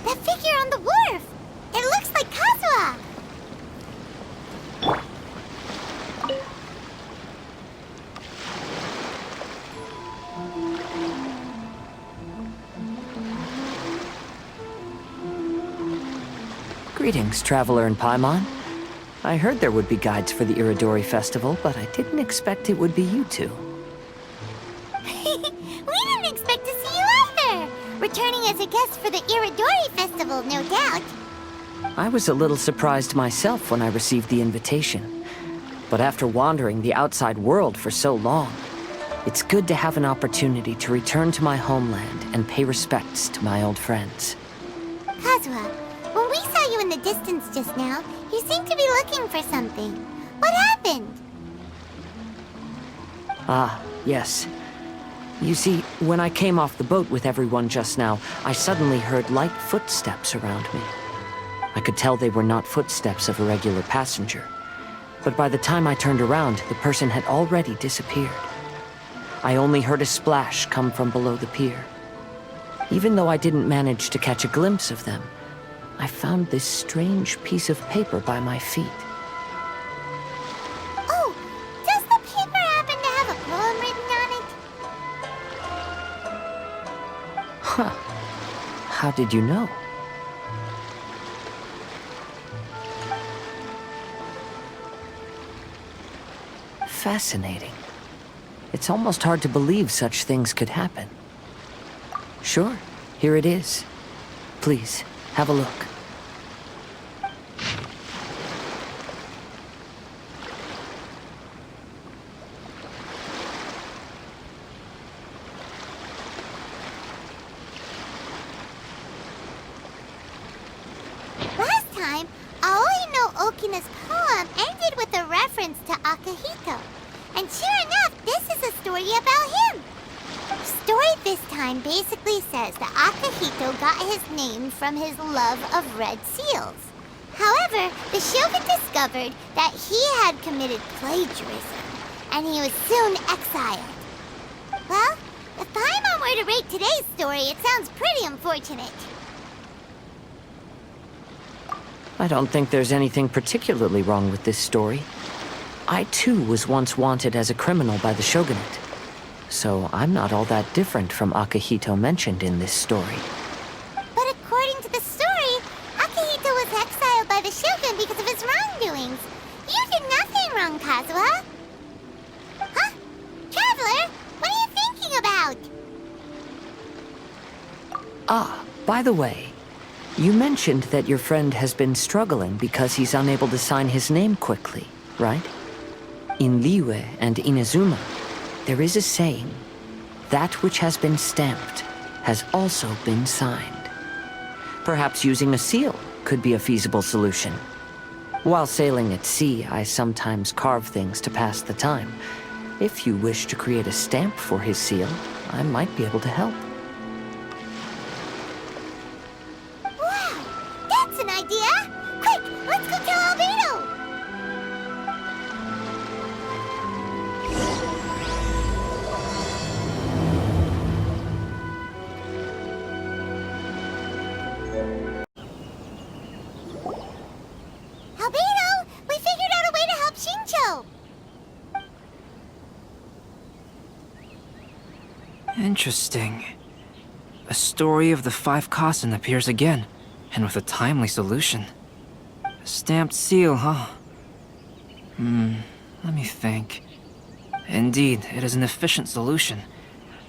That figure on the wharf! It looks like Kazuha! Greetings, traveler in Paimon. I heard there would be guides for the Iridori Festival, but I didn't expect it would be you two. We didn't expect to see you either! Returning as a guest for the Iridori Festival, no doubt. I was a little surprised myself when I received the invitation. But after wandering the outside world for so long, it's good to have an opportunity to return to my homeland and pay respects to my old friends. Kazuha, when we saw you in the distance just now, you seemed to be looking for something. What happened? Ah, yes. You see, when I came off the boat with everyone just now, I suddenly heard light footsteps around me. I could tell they were not footsteps of a regular passenger. But by the time I turned around, the person had already disappeared. I only heard a splash come from below the pier. Even though I didn't manage to catch a glimpse of them, I found this strange piece of paper by my feet. Oh, does the paper happen to have a poem written on it? Huh. How did you know? Fascinating. It's almost hard to believe such things could happen. Sure, here it is. Please, have a look. Last time, Aoi no Okina's poem ended with a reference to Akihito. And sure enough, this is a story about him. The story this time basically says that Akihito got his name from his love of red seals. However, the Shogun discovered that he had committed plagiarism, and he was soon exiled. Well, if Paimon were to rate today's story, it sounds pretty unfortunate. I don't think there's anything particularly wrong with this story. I too was once wanted as a criminal by the Shogunate. So I'm not all that different from Akihito mentioned in this story. But according to the story, Akihito was exiled by the Shogun because of his wrongdoings. You did nothing wrong, Kazuha. Huh? Traveler, what are you thinking about? Ah, by the way, you mentioned that your friend has been struggling because he's unable to sign his name quickly, right? In Liyue and Inazuma, there is a saying, that which has been stamped has also been signed. Perhaps using a seal could be a feasible solution. While sailing at sea, I sometimes carve things to pass the time. If you wish to create a stamp for his seal, I might be able to help. Wow, that's an idea! Quick, let's go tell Albedo! Albedo, we figured out a way to help Shincho! Interesting. A story of the 5 Kasen appears again, and with a timely solution. A stamped seal, huh? Let me think. Indeed, it is an efficient solution.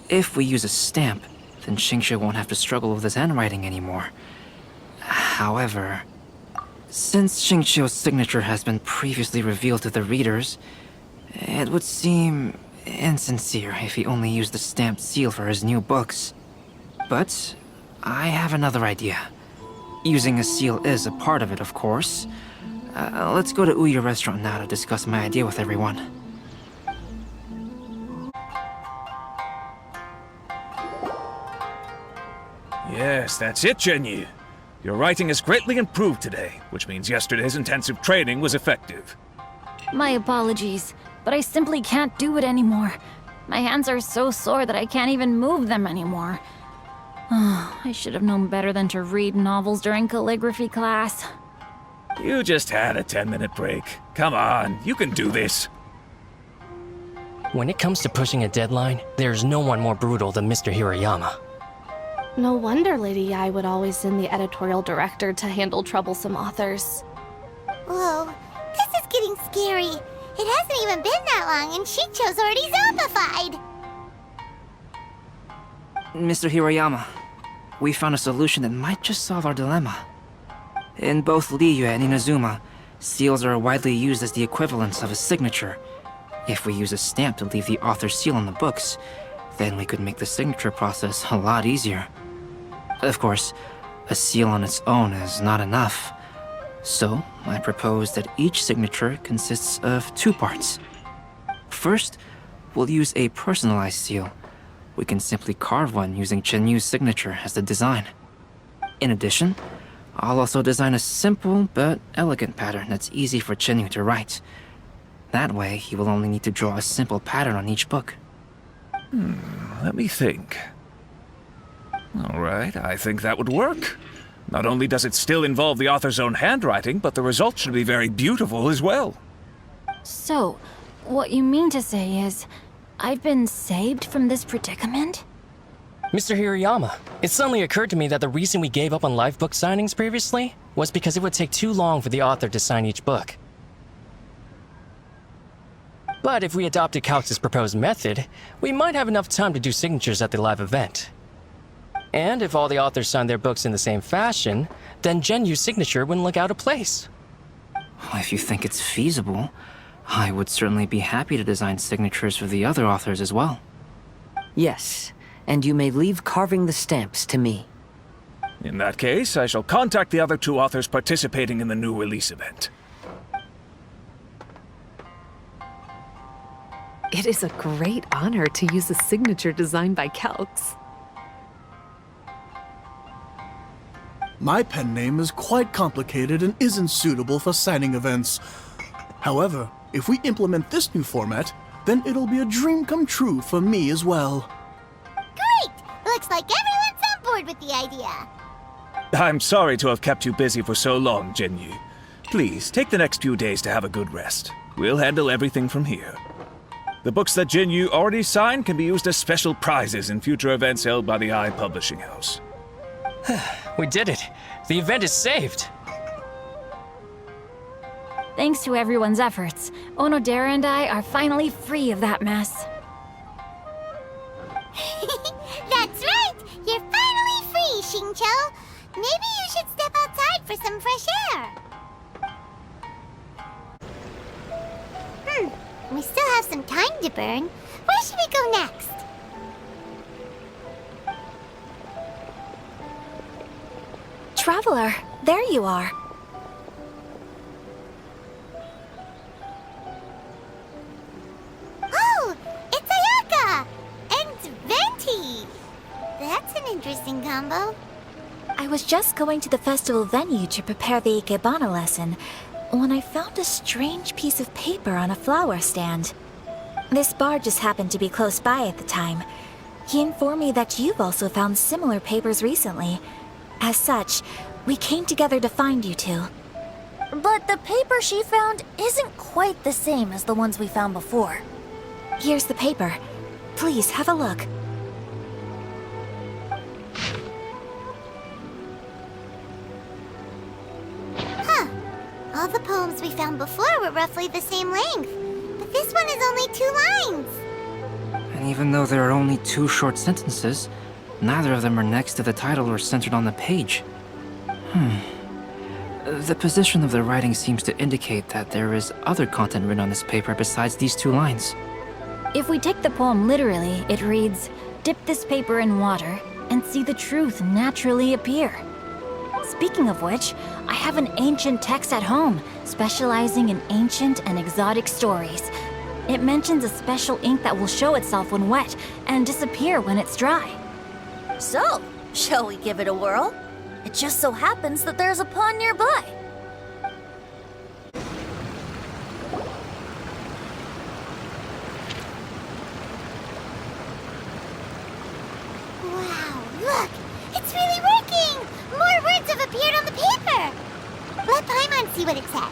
If we use a stamp, then Xingqiu won't have to struggle with his handwriting anymore. However, since Xingqiu's signature has been previously revealed to the readers, it would seem insincere if he only used the stamped seal for his new books. But I have another idea. Using a seal is a part of it, of course. Let's go to Ouya restaurant now to discuss my idea with everyone. Yes, that's it, Genyu. Your writing has greatly improved today, which means yesterday's intensive training was effective. My apologies, but I simply can't do it anymore. My hands are so sore that I can't even move them anymore. I should have known better than to read novels during calligraphy class. You just had a 10-minute break. Come on, you can do this. When it comes to pushing a deadline, there's no one more brutal than Mr. Hirayama. No wonder Lady Ai would always send the editorial director to handle troublesome authors. Whoa, this is getting scary. It hasn't even been that long and Shincho's already zombified. Mr. Hirayama, we found a solution that might just solve our dilemma. In both Liyue and Inazuma, seals are widely used as the equivalents of a signature. If we use a stamp to leave the author's seal on the books, then we could make the signature process a lot easier. Of course, a seal on its own is not enough. So, I propose that each signature consists of 2 parts. First, we'll use a personalized seal. We can simply carve one using Chenyu's signature as the design. In addition, I'll also design a simple but elegant pattern that's easy for Chenyu to write. That way, he will only need to draw a simple pattern on each book. Let me think. All right, I think that would work. Not only does it still involve the author's own handwriting, but the result should be very beautiful as well. So, what you mean to say is, I've been saved from this predicament? Mr. Hirayama, it suddenly occurred to me that the reason we gave up on live book signings previously was because it would take too long for the author to sign each book. But if we adopted Calx's proposed method, we might have enough time to do signatures at the live event. And if all the authors signed their books in the same fashion, then Genyu's signature wouldn't look out of place. If you think it's feasible, I would certainly be happy to design signatures for the other authors as well. Yes, and you may leave carving the stamps to me. In that case, I shall contact the other 2 authors participating in the new release event. It is a great honor to use a signature designed by Calx. My pen name is quite complicated and isn't suitable for signing events. However, if we implement this new format, then it'll be a dream come true for me as well. Great! Looks like everyone's on board with the idea. I'm sorry to have kept you busy for so long, Genyu. Please, take the next few days to have a good rest. We'll handle everything from here. The books that Genyu already signed can be used as special prizes in future events held by the Ai Publishing House. We did it! The event is saved! Thanks to everyone's efforts, Onodera and I are finally free of that mess. That's right! You're finally free, Shincho! Maybe you should step outside for some fresh air. We still have some time to burn. Where should we go next? Traveler, there you are. Oh, it's Ayaka! And Venti! That's an interesting combo. I was just going to the festival venue to prepare the Ikebana lesson when I found a strange piece of paper on a flower stand. This bard just happened to be close by at the time. He informed me that you've also found similar papers recently. As such, we came together to find you two. But the paper she found isn't quite the same as the ones we found before. Here's the paper. Please have a look. All the poems we found before were roughly the same length, but this one is only 2 lines. And even though there are only 2 short sentences, neither of them are next to the title or centered on the page. The position of the writing seems to indicate that there is other content written on this paper besides these 2 lines. If we take the poem literally, it reads, "Dip this paper in water and see the truth naturally appear." Speaking of which, I have an ancient text at home, specializing in ancient and exotic stories. It mentions a special ink that will show itself when wet and disappear when it's dry. So, shall we give it a whirl? It just so happens that there's a pond nearby. Wow, look! It's really Let Paimon see what it says.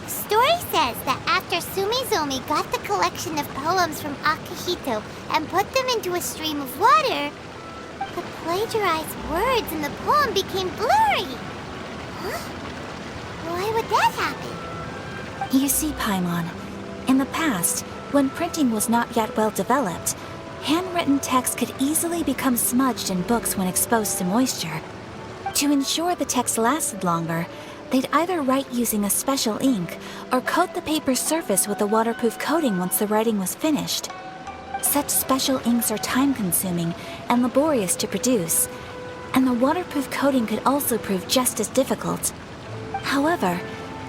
The story says that after Sumizomi got the collection of poems from Akihito and put them into a stream of water, the plagiarized words in the poem became blurry. Huh? Why would that happen? You see, Paimon, in the past, when printing was not yet well developed, handwritten text could easily become smudged in books when exposed to moisture. To ensure the text lasted longer, they'd either write using a special ink or coat the paper's surface with a waterproof coating once the writing was finished. Such special inks are time-consuming and laborious to produce, and the waterproof coating could also prove just as difficult. However,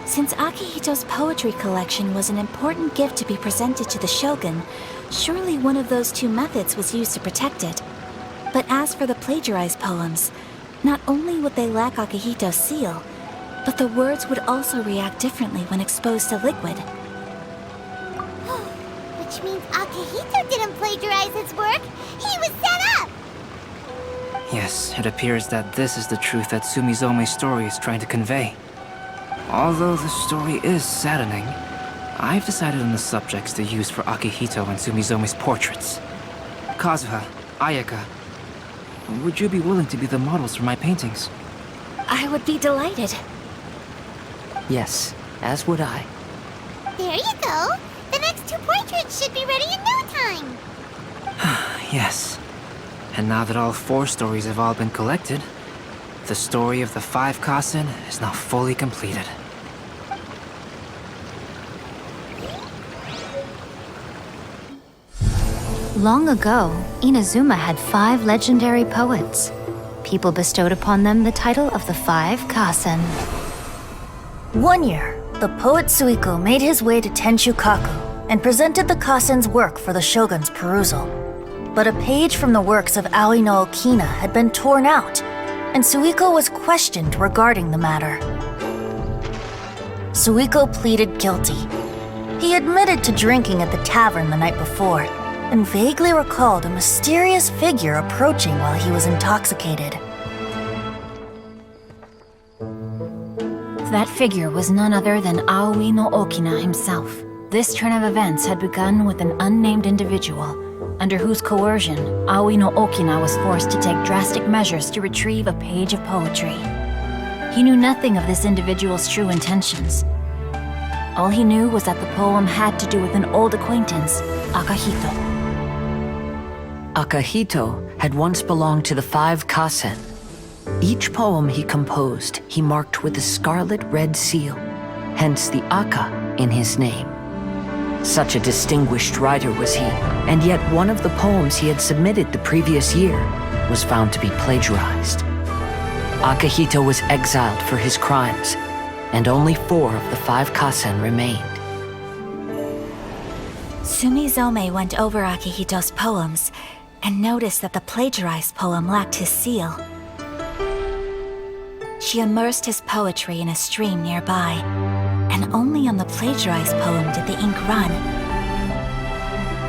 since Akihito's poetry collection was an important gift to be presented to the shogun, surely one of those two methods was used to protect it. But as for the plagiarized poems, not only would they lack Akihito's seal, but the words would also react differently when exposed to liquid. Which means Akihito didn't plagiarize his work. He was set up! Yes, it appears that this is the truth that Sumizome's story is trying to convey. Although the story is saddening, I've decided on the subjects to use for Akihito and Sumizome's portraits. Kazuha, Ayaka, would you be willing to be the models for my paintings? I would be delighted. Yes, as would I. There you go. The next two portraits should be ready in no time. Yes. And now that all 4 stories have all been collected, the story of the 5 Kasen is now fully completed. Long ago, Inazuma had 5 legendary poets. People bestowed upon them the title of the 5 Kasen. One year, the poet Suiko made his way to Tenshukaku and presented the Kasen's work for the shogun's perusal. But a page from the works of Aoi no Okina had been torn out, and Suiko was questioned regarding the matter. Suiko pleaded guilty. He admitted to drinking at the tavern the night before, and vaguely recalled a mysterious figure approaching while he was intoxicated. That figure was none other than Aoi no Okina himself. This turn of events had begun with an unnamed individual, under whose coercion, Aoi no Okina was forced to take drastic measures to retrieve a page of poetry. He knew nothing of this individual's true intentions. All he knew was that the poem had to do with an old acquaintance, Akihito. Akihito had once belonged to the 5 Kasen. Each poem he composed, he marked with a scarlet red seal, hence the Aka in his name. Such a distinguished writer was he, and yet one of the poems he had submitted the previous year was found to be plagiarized. Akihito was exiled for his crimes, and only 4 of the 5 Kasen remained. Sumizome went over Akihito's poems and noticed that the plagiarized poem lacked his seal. She immersed his poetry in a stream nearby, and only on the plagiarized poem did the ink run.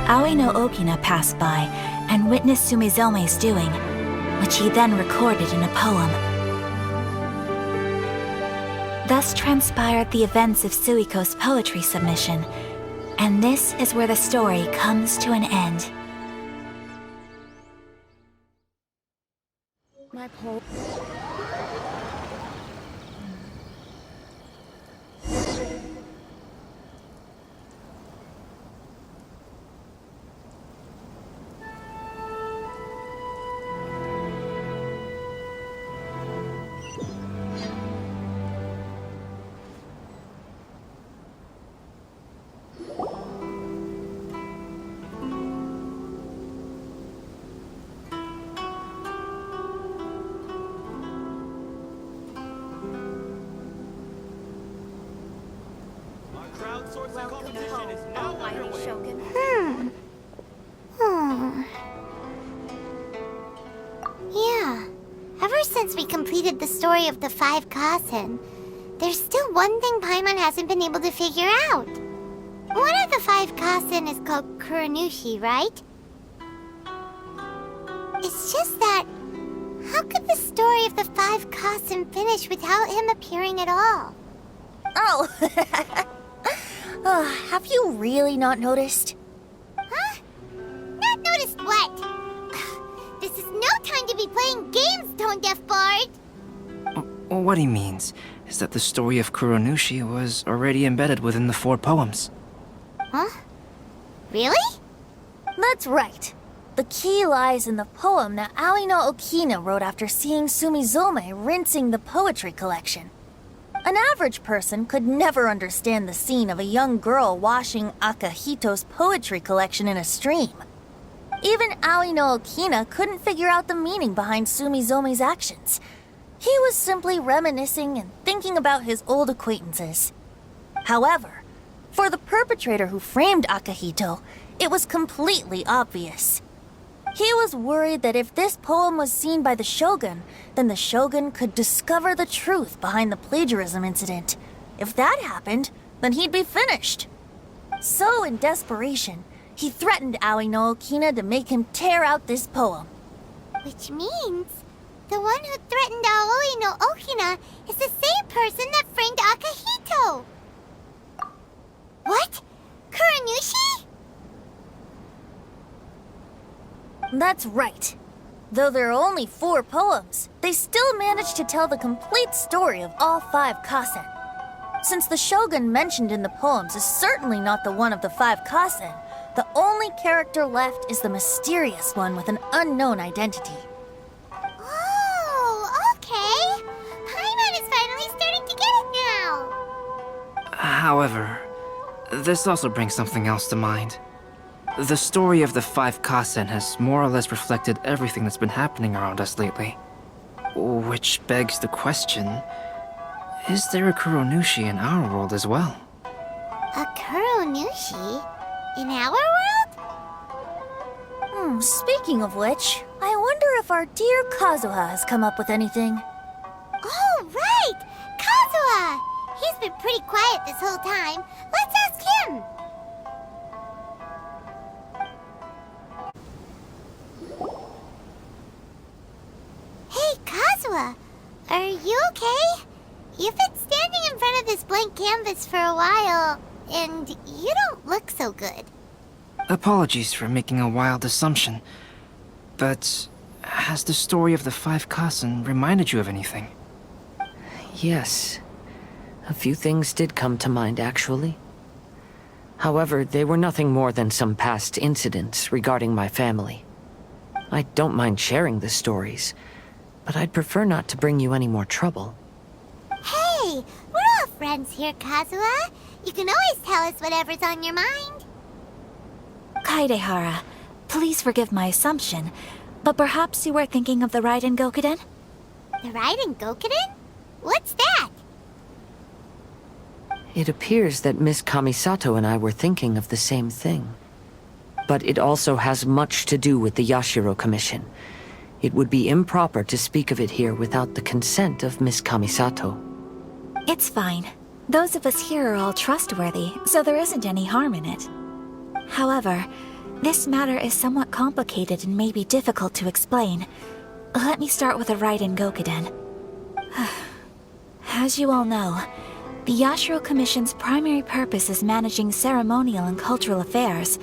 Aoi no Okina passed by and witnessed Sumizome's doing, which he then recorded in a poem. Thus transpired the events of Suiko's poetry submission, and this is where the story comes to an end. My poem. Yeah. Ever ever since we completed the story of the 5 Kasen, there's still one thing Paimon hasn't been able to figure out. One of the 5 Kasen is called Kuranushi, right? It's just that, how could the story of the 5 Kasen finish without him appearing at all? Oh, have you really not noticed? Huh? Not noticed what? This is no time to be playing games, Tone Deaf Bard! What he means is that the story of Kuranushi was already embedded within the 4 poems. Huh? Really? That's right. The key lies in the poem that Aoi no Okina wrote after seeing Sumizome rinsing the poetry collection. An average person could never understand the scene of a young girl washing Akahito's poetry collection in a stream. Even Aoi no Okina couldn't figure out the meaning behind Sumizome's actions. He was simply reminiscing and thinking about his old acquaintances. However, for the perpetrator who framed Akahito, it was completely obvious. He was worried that if this poem was seen by the Shogun, then the Shogun could discover the truth behind the plagiarism incident. If that happened, then he'd be finished. So, in desperation, he threatened Aoi no Okina to make him tear out this poem. Which means, the one who threatened Aoi no Okina is the same person that framed Akahito! What? Kuranushi? That's right. Though there are only 4 poems, they still managed to tell the complete story of all 5 Kasen. Since the Shogun mentioned in the poems is certainly not the one of the 5 Kasen, the only character left is the mysterious one with an unknown identity. Oh, okay. Paimon is finally starting to get it now. However, this also brings something else to mind. The story of the 5 Kasen has more or less reflected everything that's been happening around us lately. Which begs the question, is there a Kuranushi in our world as well? A Kuranushi? In our world? Speaking of which, I wonder if our dear Kazuha has come up with anything. Oh, right! Kazuha! He's been pretty quiet this whole time. Let's ask him! Hey, Kazuha! Are you okay? You've been standing in front of this blank canvas for a while, and you don't look so good. Apologies for making a wild assumption, but has the story of the 5 Kasen reminded you of anything? Yes. A few things did come to mind, actually. However, they were nothing more than some past incidents regarding my family. I don't mind sharing the stories, but I'd prefer not to bring you any more trouble. Hey, we're all friends here, Kazuha. You can always tell us whatever's on your mind. Kaidehara, please forgive my assumption, but perhaps you were thinking of the Raiden Gokuden? The Raiden Gokuden? What's that? It appears that Miss Kamisato and I were thinking of the same thing. But it also has much to do with the Yashiro Commission. It would be improper to speak of it here without the consent of Miss Kamisato. It's fine. Those of us here are all trustworthy, so there isn't any harm in it. However, this matter is somewhat complicated and may be difficult to explain. Let me start with the Raiden Gokuden. As you all know, the Yashiro Commission's primary purpose is managing ceremonial and cultural affairs,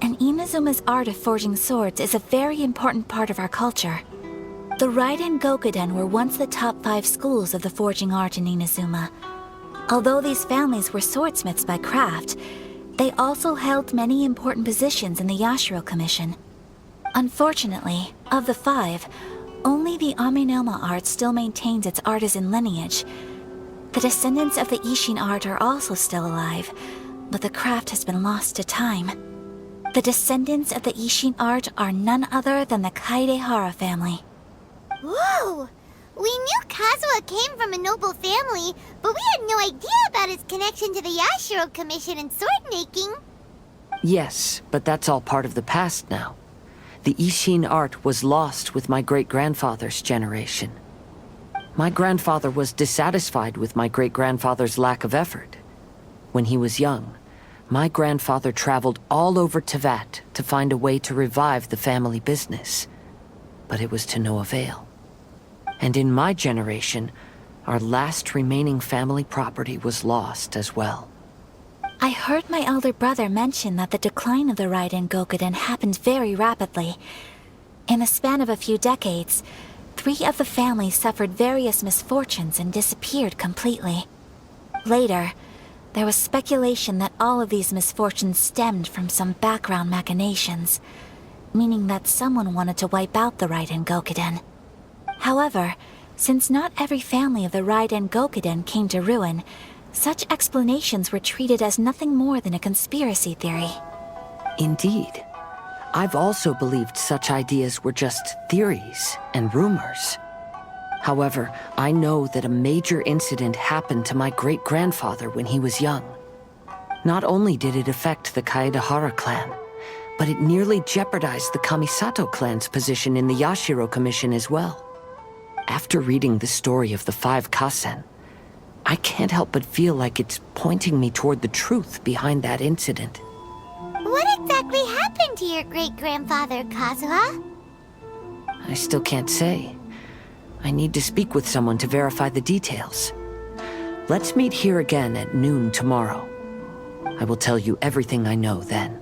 and Inazuma's art of forging swords is a very important part of our culture. The Raiden Gokuden were once the top 5 schools of the forging art in Inazuma. Although these families were swordsmiths by craft, they also held many important positions in the Yashiro Commission. Unfortunately, of the 5, only the Aminoma art still maintains its artisan lineage. The descendants of the Ishin art are also still alive, but the craft has been lost to time. The descendants of the Ishin art are none other than the Kaidehara family. Whoa! We knew Kazuha came from a noble family, but we had no idea about his connection to the Yashiro Commission and sword making. Yes, but that's all part of the past now. the Ishin art was lost with my great-grandfather's generation. My grandfather was dissatisfied with my great-grandfather's lack of effort. When he was young, my grandfather traveled all over Tevat to find a way to revive the family business. But it was to no avail. And in my generation, our last remaining family property was lost as well. I heard my elder brother mention that the decline of the Raiden Gokuden happened very rapidly. In the span of a few decades, 3 of the families suffered various misfortunes and disappeared completely. Later, there was speculation that all of these misfortunes stemmed from some background machinations, meaning that someone wanted to wipe out the Raiden Gokuden. However, since not every family of the Raiden Gokuden came to ruin, such explanations were treated as nothing more than a conspiracy theory. Indeed. I've also believed such ideas were just theories and rumors. However, I know that a major incident happened to my great-grandfather when he was young. Not only did it affect the Kaedahara clan, but it nearly jeopardized the Kamisato clan's position in the Yashiro Commission as well. After reading the story of the 5 Kasen, I can't help but feel like it's pointing me toward the truth behind that incident. What exactly happened to your great-grandfather, Kazuha? I still can't say. I need to speak with someone to verify the details. Let's meet here again at noon tomorrow. I will tell you everything I know then.